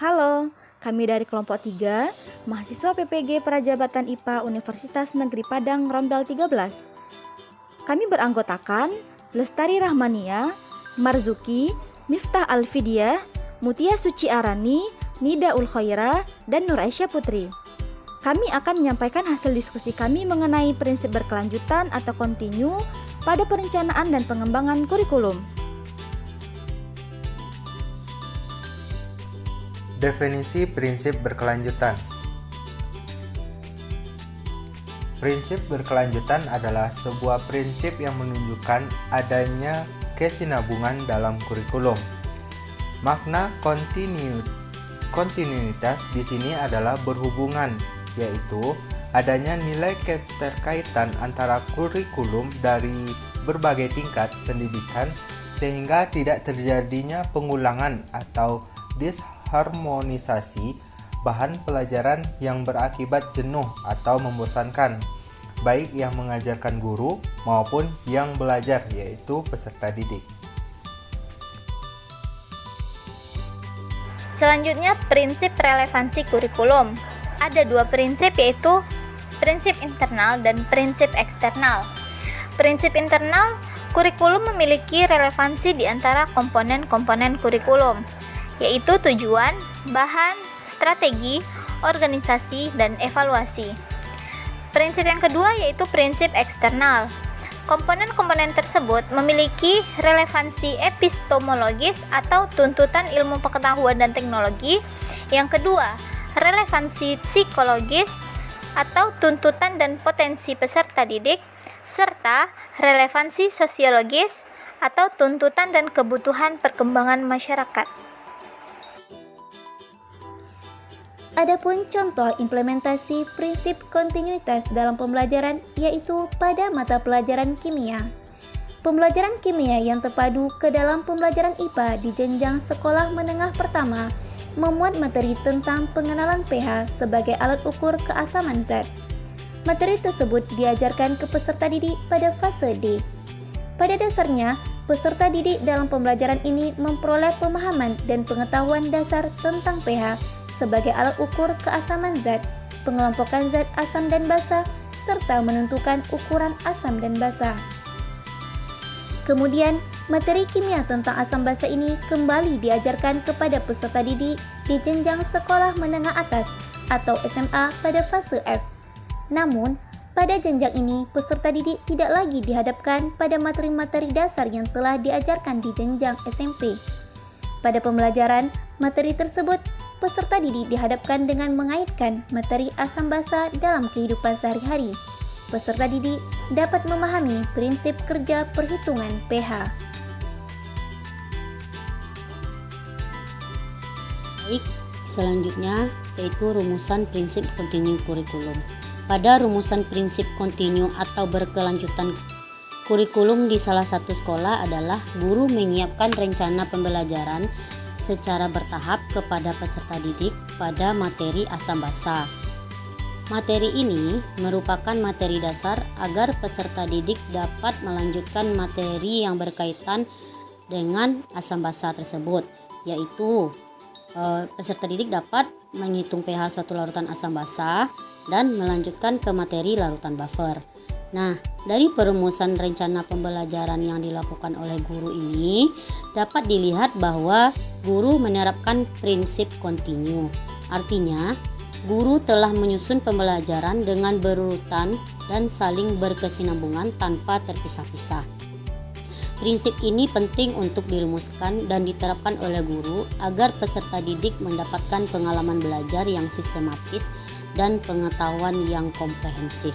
Halo, kami dari kelompok 3, mahasiswa PPG Prajabatan IPA Universitas Negeri Padang Romdal 13. Kami beranggotakan Lestari Rahmania, Marzuki, Miftah Alfidia, Mutia Suci Arani, Nida Ul Khaira, dan Nur Aisyah Putri. Kami akan menyampaikan hasil diskusi kami mengenai prinsip berkelanjutan atau kontinu pada perencanaan dan pengembangan kurikulum. Definisi prinsip berkelanjutan. Prinsip berkelanjutan adalah sebuah prinsip yang menunjukkan adanya kesinambungan dalam kurikulum. Makna kontinuitas di sini adalah berhubungan, yaitu adanya nilai keterkaitan antara kurikulum dari berbagai tingkat pendidikan sehingga tidak terjadinya pengulangan atau disharmonisasi bahan pelajaran yang berakibat jenuh atau membosankan, baik yang mengajarkan guru maupun yang belajar, yaitu peserta didik. Selanjutnya, prinsip relevansi kurikulum. Ada dua prinsip, yaitu prinsip internal dan prinsip eksternal. Prinsip internal, kurikulum memiliki relevansi di antara komponen-komponen kurikulum, yaitu tujuan, bahan, strategi, organisasi, dan evaluasi. Prinsip yang kedua yaitu prinsip eksternal. Komponen-komponen tersebut memiliki relevansi epistemologis atau tuntutan ilmu pengetahuan dan teknologi. Yang kedua, relevansi psikologis atau tuntutan dan potensi peserta didik, serta relevansi sosiologis atau tuntutan dan kebutuhan perkembangan masyarakat. Adapun contoh implementasi prinsip kontinuitas dalam pembelajaran yaitu pada mata pelajaran kimia. Pembelajaran kimia yang terpadu ke dalam pembelajaran IPA di jenjang sekolah menengah pertama memuat materi tentang pengenalan pH sebagai alat ukur keasaman zat. Materi tersebut diajarkan ke peserta didik pada fase D. Pada dasarnya, peserta didik dalam pembelajaran ini memperoleh pemahaman dan pengetahuan dasar tentang pH sebagai alat ukur keasaman zat, pengelompokan zat asam dan basa, serta menentukan ukuran asam dan basa. Kemudian, materi kimia tentang asam basa ini kembali diajarkan kepada peserta didik di jenjang sekolah menengah atas atau SMA pada fase F. Namun, pada jenjang ini, peserta didik tidak lagi dihadapkan pada materi-materi dasar yang telah diajarkan di jenjang SMP. Pada pembelajaran materi tersebut, peserta didik dihadapkan dengan mengaitkan materi asam basa dalam kehidupan sehari-hari. Peserta didik dapat memahami prinsip kerja perhitungan pH. Baik, selanjutnya yaitu rumusan prinsip kontinu kurikulum. Pada rumusan prinsip kontinu atau berkelanjutan kurikulum di salah satu sekolah adalah guru menyiapkan rencana pembelajaran secara bertahap kepada peserta didik pada materi asam basa. Materi ini merupakan materi dasar agar peserta didik dapat melanjutkan materi yang berkaitan dengan asam basa tersebut, yaitu peserta didik dapat menghitung pH suatu larutan asam basa dan melanjutkan ke materi larutan buffer. Nah, dari perumusan rencana pembelajaran yang dilakukan oleh guru ini dapat dilihat bahwa guru menerapkan prinsip kontinu. Artinya, guru telah menyusun pembelajaran dengan berurutan dan saling berkesinambungan tanpa terpisah-pisah. Prinsip ini penting untuk dirumuskan dan diterapkan oleh guru agar peserta didik mendapatkan pengalaman belajar yang sistematis dan pengetahuan yang komprehensif.